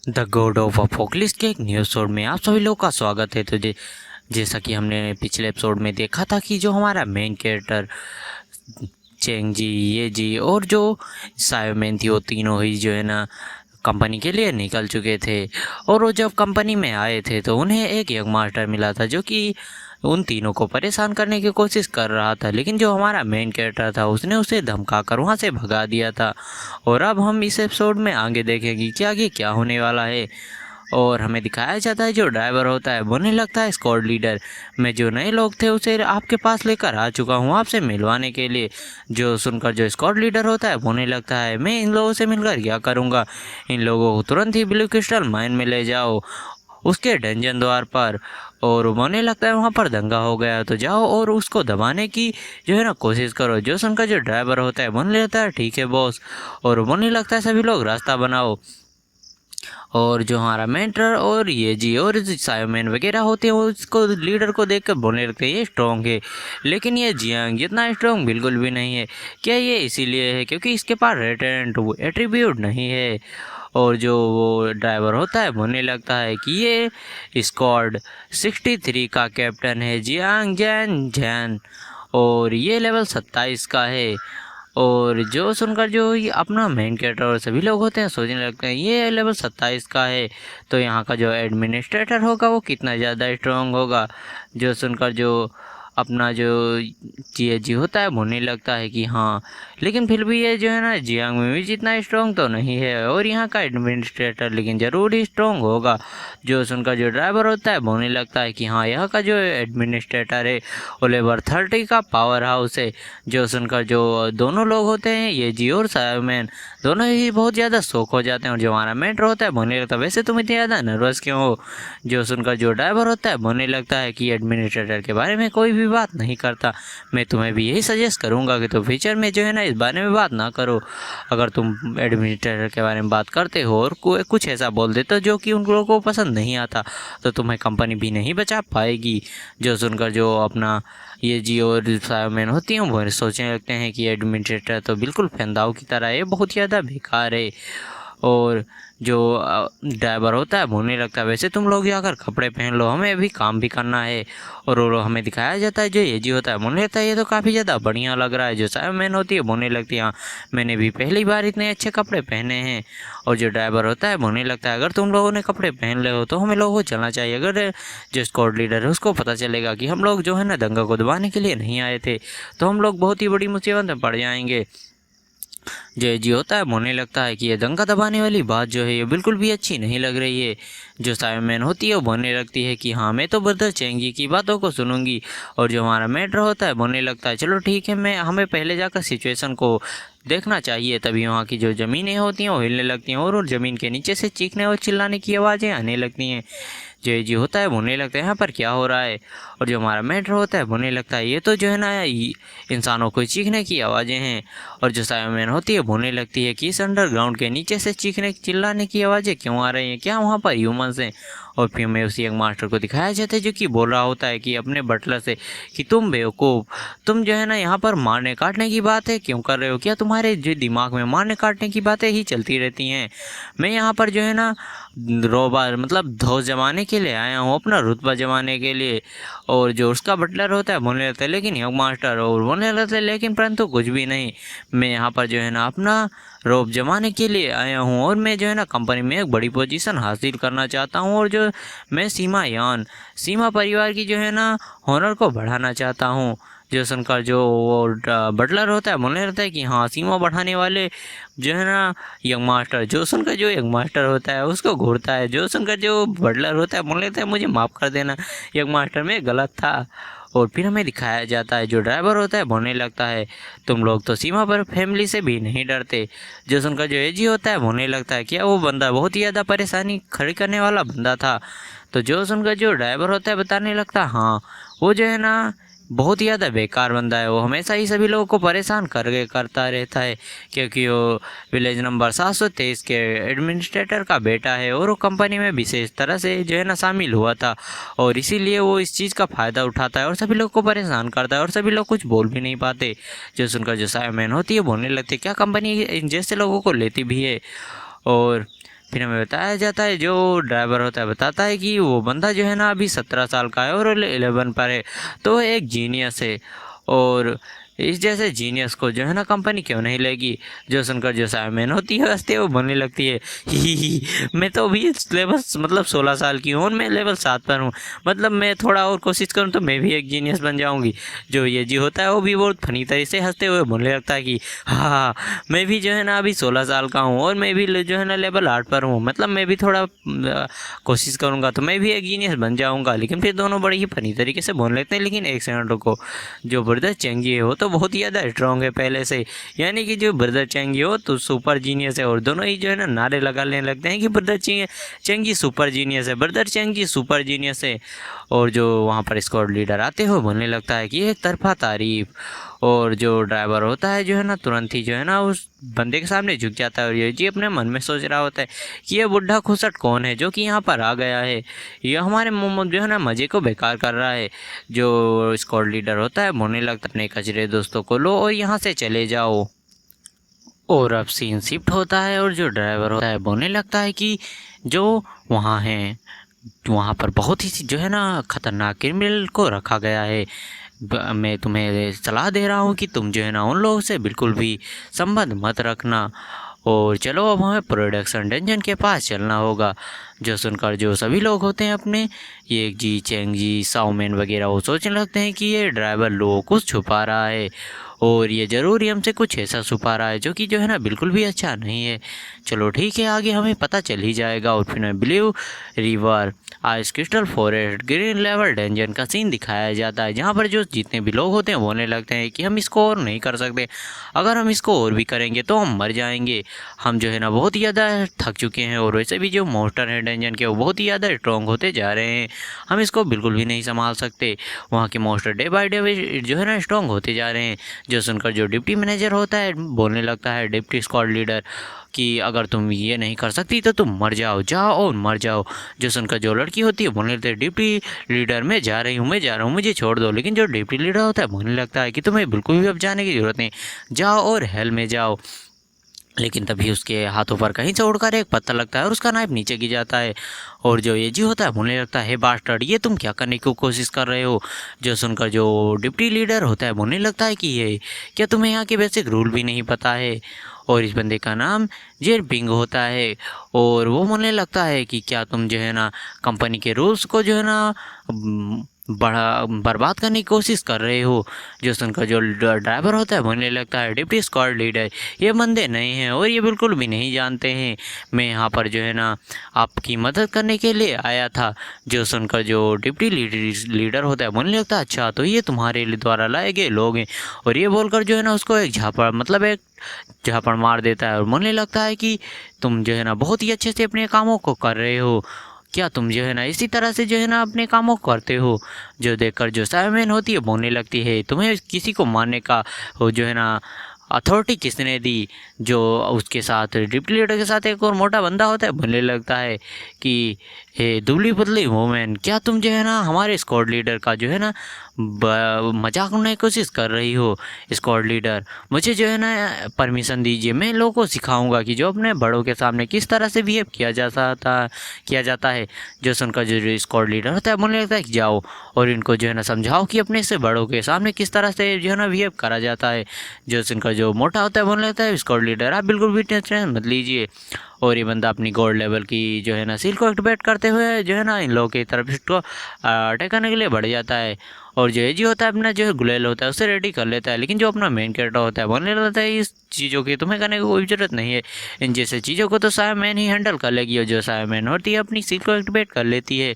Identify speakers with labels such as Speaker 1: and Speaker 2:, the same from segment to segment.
Speaker 1: The God of apocalypse के एक new episode में आप सभी लोगों का स्वागत है। तो जैसा कि हमने पिछले एपिसोड में देखा था कि जो हमारा मेन कैरेक्टर चेंग जी, ये जी और जो सायोमैन थी, वो तीनों ही जो है ना कंपनी के लिए निकल चुके थे। और वो जब कंपनी में आए थे तो उन्हें एक यंग मास्टर मिला था जो कि उन तीनों को परेशान करने की कोशिश कर रहा था, लेकिन जो हमारा मेन कैरेक्टर था उसने उसे धमका कर वहाँ से भगा दिया था। और अब हम इस एपिसोड में आगे देखेंगे कि आगे क्या होने वाला है। और हमें दिखाया जाता है जो ड्राइवर होता है बोलने लगता है स्क्वाड लीडर, मैं जो नए लोग थे उसे आपके पास लेकर आ चुका हूँ आपसे मिलवाने के लिए। जो सुनकर जो स्क्वाड लीडर होता है बोलने लगता है, मैं इन लोगों से मिलकर क्या करूँगा, इन लोगों को तुरंत ही ब्लू क्रिस्टल माइन में ले जाओ उसके डंजन द्वार पर। और बोलने लगता है वहाँ पर दंगा हो गया तो जाओ और उसको दबाने की जो है ना कोशिश करो। जो सुनकर जो ड्राइवर होता है बोलने लगता है ठीक है बॉस। और बोलने लगता है सभी लोग रास्ता बनाओ। और जो हमारा मेंटर और ये जी और सायोमैन वगैरह होते हैं उसको लीडर को देखकर बोलने लगते हैं ये स्ट्रॉन्ग है, लेकिन ये जियांग जितना स्ट्रॉन्ग बिल्कुल भी नहीं है। क्या ये इसीलिए है क्योंकि इसके पास रेटेंट एट्रीब्यूट नहीं है। और जो वो ड्राइवर होता है बोलने लगता है कि ये स्क्वाड 63 का कैप्टन है जियांग जैन जैन और ये लेवल 27 का है। और जो सुनकर जो ये अपना मेन कैरेक्टर और सभी लोग होते हैं सोचने लगते हैं ये लेवल 27 का है तो यहाँ का जो एडमिनिस्ट्रेटर होगा वो कितना ज़्यादा स्ट्रांग होगा। जो सुनकर जो अपना जो जी होता है बोलने लगता है कि हाँ, लेकिन फिर भी ये जो है ना जियांग में भी जितना स्ट्रॉन्ग तो नहीं है और यहाँ का एडमिनिस्ट्रेटर लेकिन ज़रूर ही स्ट्रॉन्ग होगा। जो सुनकर जो ड्राइवर होता है बोलने लगता है कि हाँ, यहाँ का जो एडमिनिस्ट्रेटर है वो लेवल 30 का पावर हाउस है। जो सुनकर जो दोनों लोग होते हैं ये जी और सायोमैन दोनों ही बहुत ज़्यादा शौक हो जाते हैं। और जो हमारा मेंटर होता है बोलने लगता है वैसे तुम इतने ज़्यादा नर्वस क्यों हो। जो सुनकर जो ड्राइवर होता है बोलने लगता है कि एडमिनिस्ट्रेटर के बारे में कोई भी बात नहीं करता, मैं तुम्हें भी यही सजेस्ट करूंगा कि तुम फ्यूचर में जो है ना इस बारे में बात ना करो। अगर तुम एडमिनिस्ट्रेटर के बारे में बात करते हो और कुछ ऐसा बोल देते हो जो कि उन लोगों को पसंद नहीं आता तो तुम्हें कंपनी भी नहीं बचा पाएगी। जो सुनकर जो अपना ये जी और सायोमैन होती हैं वो सोचने लगते हैं कि एडमिनिस्ट्रेटर तो बिल्कुल फंदाव की तरह है, बहुत ज़्यादा बेकार है। और जो ड्राइवर होता है बोलने लगता है वैसे तुम लोग ही अगर कपड़े पहन लो, हमें अभी काम भी करना है। और वो हमें दिखाया जाता है जो ये जी होता है बोलने लगता है ये तो काफ़ी ज़्यादा बढ़िया लग रहा है। जो सायोमैन होती है बोलने लगती है हाँ, मैंने भी पहली बार इतने अच्छे कपड़े पहने हैं। और जो ड्राइवर होता है बोलने लगता है अगर तुम लोगों ने कपड़े पहन ले हो तो हमें लोगों को चलना चाहिए। अगर जो स्क्वाड लीडर है उसको पता चलेगा कि हम लोग जो है ना दंगा को दबाने के लिए नहीं आए थे तो हम लोग बहुत ही बड़ी मुसीबत में पड़ जाएंगे। जो जी होता है बोलने लगता है कि ये दंगा दबाने वाली बात जो है ये बिल्कुल भी अच्छी नहीं लग रही है। जो सायोमैन होती है वो बोलने लगती है कि हाँ, मैं तो ब्रदर चेंग जी की बातों को सुनूंगी। और जो हमारा मेंटर होता है बोलने लगता है चलो ठीक है, मैं हमें पहले जाकर सिचुएशन को देखना चाहिए। तभी वहाँ की जो ज़मीनें होती हैं वो हिलने लगती हैं और ज़मीन के नीचे से चीखने और चिल्लाने की आवाज़ें आने लगती हैं। जो जी होता है बोलने लगता है यहाँ पर क्या हो रहा है। और जो हमारा मेंटर होता है बोलने लगता है ये तो जो है ना इंसानों को चीखने की आवाज़ें हैं। और जो सायोमैन होती है बोलने लगती है कि इस अंडरग्राउंड के नीचे से चीखने चिल्लाने की आवाज़ें क्यों आ रही हैं, क्या वहाँ पर ह्यूमंस हैं। और फिर हमें उसी एक मास्टर को दिखाया जाता है जो कि बोल रहा होता है कि अपने बटलर से कि तुम बेवकूफ़, तुम जो है ना यहाँ पर मारने काटने की बातें क्यों कर रहे हो, क्या तुम्हारे जो दिमाग में मारने काटने की बातें ही चलती रहती हैं। मैं यहाँ पर जो है ना रोबार मतलब धौस जमाने के लिए आया हूँ, अपना रुतबा जमाने के लिए। और जो उसका बटलर होता है बोलने लगता है लेकिन यंग मास्टर, और बोलने लगता है लेकिन परंतु कुछ भी नहीं, मैं यहाँ पर जो है ना अपना रोब जमाने के लिए आया हूँ और मैं जो है ना कंपनी में एक बड़ी पोजीशन हासिल करना चाहता हूँ। और जो मैं सीमा परिवार की जो है ना हॉनर को बढ़ाना चाहता हूँ। जो सुनकर जो वो बटलर होता है बोलने लगता है कि हाँ, सीमा बढ़ाने वाले जो है ना यंग मास्टर। जो सुनकर जो यंग मास्टर होता है उसको घूरता है। जो सुनकर जो बटलर होता है बोलने लगता है मुझे माफ़ कर देना यंग मास्टर, में गलत था। और फिर हमें दिखाया जाता है जो ड्राइवर होता है बोलने लगता है तुम लोग तो सीमा पर फैमिली से भी नहीं डरते। जो सुनकर जो एजी होता है बोलने लगता है क्या वो बंदा बहुत ही ज़्यादा परेशानी खड़ी करने वाला बंदा था। तो जो सुनकर जो ड्राइवर होता है बताने लगता है हाँ, वो जो है ना बहुत ही ज़्यादा बेकार बंदा है, वो हमेशा ही सभी लोगों को परेशान करता रहता है क्योंकि वो विलेज नंबर 723 के एडमिनिस्ट्रेटर का बेटा है और वो कंपनी में विशेष तरह से जो है ना शामिल हुआ था और इसीलिए वो इस चीज़ का फ़ायदा उठाता है और सभी लोग को परेशान करता है और सभी लोग कुछ बोल भी नहीं पाते। जो सुनकर जो सायोमैन होती है बोलने लगती है क्या कंपनी इन जैसे लोगों को लेती भी है। और फिर हमें बताया जाता है, जो ड्राइवर होता है बताता है कि वो बंदा जो है ना अभी 17 साल का है और 11 पर है, तो एक जीनियस है। और इस जैसे जीनियस को जो है ना कंपनी क्यों नहीं लेगी। जो सुनकर जो साइमन होती है हंसते वो बोलने लगती है, ही मैं तो अभी लेवल मतलब 16 साल की हूँ और मैं लेवल 7 पर हूँ, मतलब मैं थोड़ा और कोशिश करूँ तो मैं भी एक जीनियस बन जाऊँगी। जो ये जी होता है वो भी बहुत फनी तरह से हंसते हुए बोलने लगता है कि हाँ, मैं भी जो है ना अभी 16 साल का हूँ और मैं भी जो है ना लेवल 8 पर हूँ, मतलब मैं भी थोड़ा कोशिश करूँगा तो मैं भी एक जीनियस बन जाऊँगा। लेकिन फिर दोनों बड़े ही फनी तरीके से बोल लेते हैं। लेकिन एक सेकंड रुको, जो ब्रदर चेंगी है वो तो बहुत ही ज़्यादा स्ट्रॉन्ग है पहले से, यानी कि जो ब्रदर चेंगी हो तो सुपर जीनियस है। और दोनों ही जो है ना नारे लगाने लगते हैं कि ब्रदर चेंगी सुपर जीनियस है, ब्रदर चेंगी सुपर जीनियस है। और जो वहाँ पर स्क्वाड लीडर आते हुए बोलने लगता है कि एक तरफा तारीफ। और जो ड्राइवर होता है जो है ना तुरंत ही जो है ना उस बंदे के सामने झुक जाता है और ये जी अपने मन में सोच रहा होता है कि ये बुढ़ा खुसट कौन है जो कि यहाँ पर आ गया है, ये हमारे जो है ना मज़े को बेकार कर रहा है। जो स्क्वाड लीडर होता है बोलने लगता है, अपने कचरे दोस्तों को लो और यहाँ से चले जाओ। और अब सीन शिफ्ट होता है और जो ड्राइवर होता है बोलने लगता है कि जो वहाँ हैं वहाँ पर बहुत ही जो है ना खतरनाक क्रिमिनल को रखा गया है। मैं तुम्हें सलाह दे रहा हूँ कि तुम जो है ना उन लोगों से बिल्कुल भी संबंध मत रखना। और चलो अब हमें प्रोडक्शन डंजन के पास चलना होगा। जो सुनकर जो सभी लोग होते हैं अपने ये जी चेंग जी साउमैन वगैरह वो सोचने लगते हैं कि ये ड्राइवर लोगों को छुपा रहा है और ये ज़रूर ही हमसे कुछ ऐसा छुपा रहा है जो कि जो है ना बिल्कुल भी अच्छा नहीं है। चलो ठीक है, आगे हमें पता चल ही जाएगा। और फिर blue river ice crystal forest green level dungeon का सीन दिखाया जाता है, जहाँ पर जो जितने भी लोग होते हैं बोलने लगते हैं कि हम इसको और नहीं कर सकते, अगर हम इसको और भी करेंगे तो हम मर जाएंगे। हम जो है ना बहुत ही ज़्यादा थक चुके हैं और वैसे भी जो मॉन्स्टर हैं डंजन के वो बहुत ही ज़्यादा स्ट्रॉन्ग होते जा रहे हैं, हम इसको बिल्कुल भी नहीं संभाल सकते। वहाँ के मॉन्स्टर डे बाय डे जो है ना स्ट्रॉन्ग होते जा रहे हैं। जो सुनकर जो डिप्टी मैनेजर होता है बोलने लगता है डिप्टी स्क्वाड लीडर कि अगर तुम ये नहीं कर सकती तो तुम मर जाओ, जाओ और मर जाओ। जो सुनकर जो लड़की होती है बोलने लगती है डिप्टी लीडर मैं जा रही हूँ, मैं जा रहा हूँ, मुझे छोड़ दो। लेकिन जो डिप्टी लीडर होता है बोलने लगता है कि तुम्हें बिल्कुल भी अब जाने की ज़रूरत नहीं, जाओ और हेल में जाओ। लेकिन तभी उसके हाथों पर कहीं से उड़कर एक पत्थर लगता है और उसका नाइफ नीचे गिर जाता है। और जो ये जी होता है बोलने लगता है, हे बास्टर्ड, ये तुम क्या करने की कोशिश कर रहे हो। जो सुनकर जो डिप्टी लीडर होता है बोलने लगता है कि ये क्या तुम्हें यहाँ के बेसिक रूल भी नहीं पता है। और इस बंदे का नाम जेर पिंग होता है और वो बोलने लगता है कि क्या तुम जो है ना कंपनी के रूल्स को जो है ना बड़ा बर्बाद करने की कोशिश कर रहे हो। जो सुनकर जो ड्राइवर होता है बोलने लगता है, डिप्टी स्क्वाड लीडर ये बंदे नहीं हैं और ये बिल्कुल भी नहीं जानते हैं, मैं यहाँ पर जो है ना आपकी मदद करने के लिए आया था। जो सुनकर जो डिप्टी लीडर होता है बोलने लगता है, अच्छा तो ये तुम्हारे द्वारा लाए गए लोग हैं। और ये बोलकर जो है ना उसको एक झापड़ मतलब एक झापड़ मार देता है और बोलने लगता है कि तुम जो है ना बहुत ही अच्छे से अपने कामों को कर रहे हो, क्या तुम जो है ना इसी तरह से जो है ना अपने कामों को करते हो। जो देखकर जो साइमन होती है बोलने लगती है, तुम्हें किसी को मारने का वो जो है ना अथॉरिटी किसने दी। जो उसके साथ डिप्टी लीडर के साथ एक और मोटा बंदा होता है बोलने लगता है कि हे दुबली पतली वुमेन, क्या तुम जो है ना हमारे स्क्वाड लीडर का जो है ना मजाक उड़ाने की कोशिश कर रही हो। स्क्वाड लीडर मुझे जो है ना परमिशन दीजिए, मैं लोगों को सिखाऊंगा कि जो अपने बड़ों के सामने किस तरह से बिहेव किया जाता है। जो सुनकर जो स्क्वाड लीडर होता है बोलने लगता है कि जाओ और इनको जो है ना समझाओ कि अपने से बड़ों के सामने किस तरह से जो है ना बिहेव करा जाता है। जो सुनकर जो मोटा होता है बोलने लगता है, स्क्वाड लीडर आप बिल्कुल भी टेंशन मत लीजिए। और ये बंदा अपनी गोल्ड लेवल की जो है ना सील को एक्टिवेट करते हुए जो है ना इन लोगों की तरफ इसको अटैक करने के लिए बढ़ जाता है। और जो एजी होता है अपना जो है गुलेल होता है उसे रेडी कर लेता है। लेकिन जो अपना मेन कैरेक्टर होता है बोलने लगता है, इस चीज़ों की तुम्हें करने की कोई ज़रूरत नहीं है, इन जैसे चीज़ों को तो सायमैन ही हैंडल कर लेगी। और जो सायमैन होती है अपनी सील को एक्टिवेट कर लेती है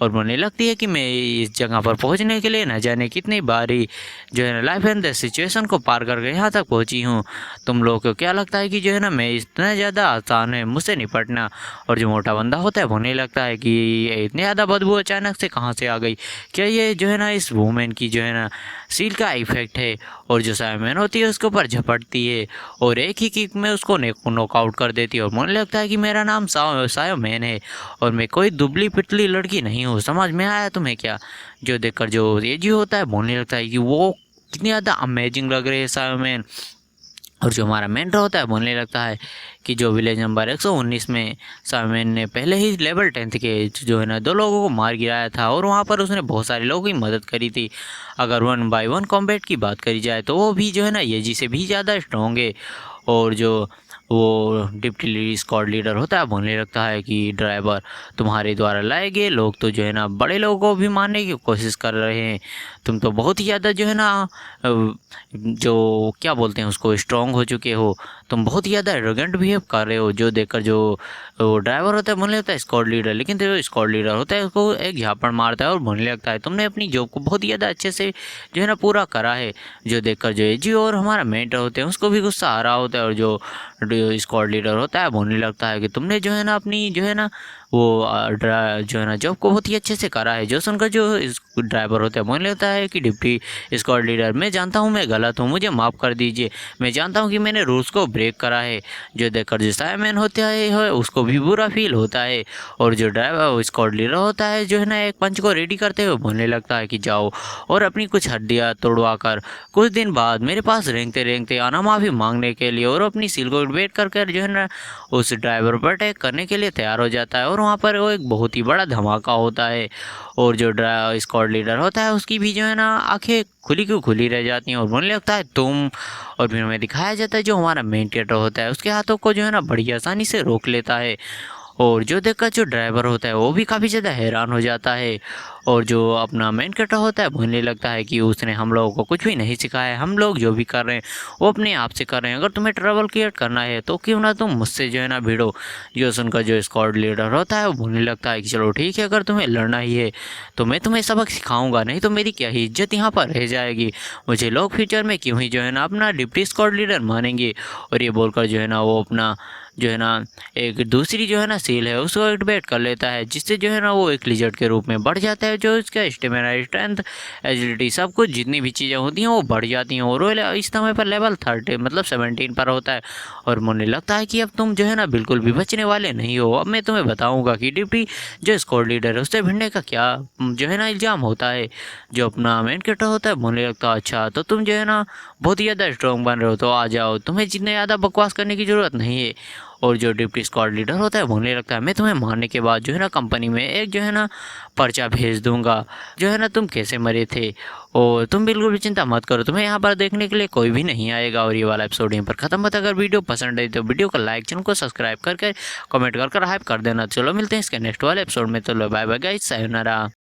Speaker 1: और बोलने लगती है कि मैं इस जगह पर पहुंचने के लिए न जाने कितनी बारी जो है ना लाइफ एंड द सिचुएशन को पार करके यहाँ तक पहुंची हूँ। तुम लोगों को क्या लगता है कि जो है ना मैं इतना ज़्यादा आसान है मुझसे निपटना। और जो मोटा बंदा होता है बोलने लगता है कि ये इतनी ज़्यादा बदबू अचानक से कहाँ से आ गई, क्या ये जो है ना इस वूमेन की जो है ना सील का इफेक्ट है। और जो सायमैन होती है उसके ऊपर झपटती है और एक ही किक में उसको नॉकआउट कर देती है। और मुझे लगता है कि मेरा नाम सायोमैन है और मैं कोई दुबली पिटली लड़की नहीं हूँ, समझ में आया तुम्हें क्या। जो देखकर जो एजी होता है बोलने लगता है कि वो कितनी ज़्यादा अमेजिंग लग रही है सायोमैन। और जो हमारा मेंटर होता है बोलने लगता है कि जो विलेज नंबर 119 में साइमन ने पहले ही लेवल 10 के जो है ना 2 लोगों को मार गिराया था और वहाँ पर उसने बहुत सारे लोगों की मदद करी थी। अगर 1 बाय 1 कॉम्बैट की बात करी जाए तो वो भी जो है ना येजी से भी ज़्यादा स्ट्रॉन्ग है। और जो वो डिप्टी स्क्वाड लीडर होता है बोलने लगता है कि ड्राइवर, तुम्हारे द्वारा लाए गए लोग तो जो है ना बड़े लोगों को भी मारने की कोशिश कर रहे हैं। तुम तो बहुत ही ज़्यादा जो है ना जो क्या बोलते हैं उसको स्ट्रॉन्ग हो चुके हो। तुम बहुत ही ज़्यादा एरोगेंट बिहेव कर रहे हो। जो देखकर जो वो ड्राइवर होता है बोलने लगता है स्क्वाड लीडर, लेकिन जो स्क्वाड लीडर होता है उसको एक झापड़ मारता है और बोलने लगता है तुमने अपनी जॉब को बहुत ही ज़्यादा अच्छे से जो है ना पूरा करा है। जो देखकर जो एजी और हमारा मेंटर होते हैं उसको भी गुस्सा आ रहा होता है। और जो स्क्वाड लीडर होता है बोलने लगता है कि तुमने जो है ना अपनी जो है ना वो जो है ना जॉब को बहुत ही अच्छे से करा है। जो सुनकर जो ड्राइवर होता है बोलने लगता है कि डिप्टी स्क्वाड लीडर, मैं जानता हूँ मैं गलत हूँ, मुझे माफ़ कर दीजिए। मैं जानता हूँ कि मैंने रूल्स को ब्रेक करा है। जो देखकर जो साइमन होता है उसको भी बुरा फील होता है। और जो ड्राइवर स्क्वाड लीडर होता है जो है ना एक पंच को रेडी करते हुए बोलने लगता है कि जाओ और अपनी कुछ हड्डियाँ तोड़वा कर कुछ दिन बाद मेरे पास रेंगते रेंगते आना माफ़ी मांगने के लिए। और अपनी सील को वेट कर जो है ना उस ड्राइवर पर अटैक करने के लिए तैयार हो जाता है। और वहाँ पर वो एक बहुत ही बड़ा धमाका होता है। और जो स्क्वाड लीडर होता है उसकी भी जो है ना आंखें खुली क्यों खुली रह जाती हैं और बोलने लगता है तुम। और फिर हमें दिखाया जाता है जो हमारा मेन कैरेक्टर होता है उसके हाथों को जो है ना बड़ी आसानी से रोक लेता है। और जो देखकर जो ड्राइवर होता है वो भी काफ़ी ज़्यादा हैरान हो जाता है। और जो अपना मेन कैरेक्टर होता है बोलने लगता है कि उसने हम लोगों को कुछ भी नहीं सिखाया है, हम लोग जो भी कर रहे हैं वो अपने आप से कर रहे हैं। अगर तुम्हें ट्रबल क्रिएट करना है तो क्यों ना तुम मुझसे जो है ना भिड़ो। जो सुनकर जो स्क्वाड लीडर होता है वो बोलने लगता है कि चलो ठीक है, अगर तुम्हें लड़ना ही है तो मैं तुम्हें सबक सिखाऊंगा, नहीं तो मेरी क्या ही इज्जत यहाँ पर रह जाएगी। मुझे लोग फ्यूचर में क्यों ही जो है ना अपना डिप्टी स्क्वाड लीडर मानेंगे। और ये बोलकर जो है ना वो अपना जो है ना एक दूसरी जो है ना सील है उसको एक्टिवेट कर लेता है, जिससे जो है ना वो एक लिजर्ड के रूप में बढ़ जाता है। जो इसका स्टेमिना, स्ट्रेंथ, एजिलिटी सब कुछ जितनी भी चीज़ें होती हैं वो बढ़ जाती हैं। और वो इस समय पर लेवल 30 मतलब 17 पर होता है। और मुझे लगता है कि अब तुम जो है ना बिल्कुल भी बचने वाले नहीं हो। अब मैं तुम्हें बताऊंगा कि डिप्टी जो स्क्वाड लीडर है उससे भिड़ने का क्या जो है ना इल्ज़ाम होता है। जो अपना मेन कैरेक्टर होता है बोलने लगता है अच्छा तो तुम जो है ना बहुत ही ज़्यादा स्ट्रॉन्ग बन रहे हो तो आ जाओ, तुम्हें जितने ज़्यादा बकवास करने की ज़रूरत नहीं है। और जो डिप्टी स्क्वाड लीडर होता है बोलने लगता है मैं तुम्हें मारने के बाद जो है ना कंपनी में एक जो है ना पर्चा भेज दूंगा जो है ना तुम कैसे मरे थे। और तुम बिल्कुल भी चिंता मत करो, तुम्हें यहाँ पर देखने के लिए कोई भी नहीं आएगा। और ये वाला एपिसोड यहीं पर खत्म होता है। अगर वीडियो पसंद आई तो वीडियो को लाइक, चैनल को सब्सक्राइब करके कमेंट कर हाइप कर देना। चलो मिलते हैं इसके नेक्स्ट वाले एपिसोड में। तो बाय बाय गाइस, सायोनारा।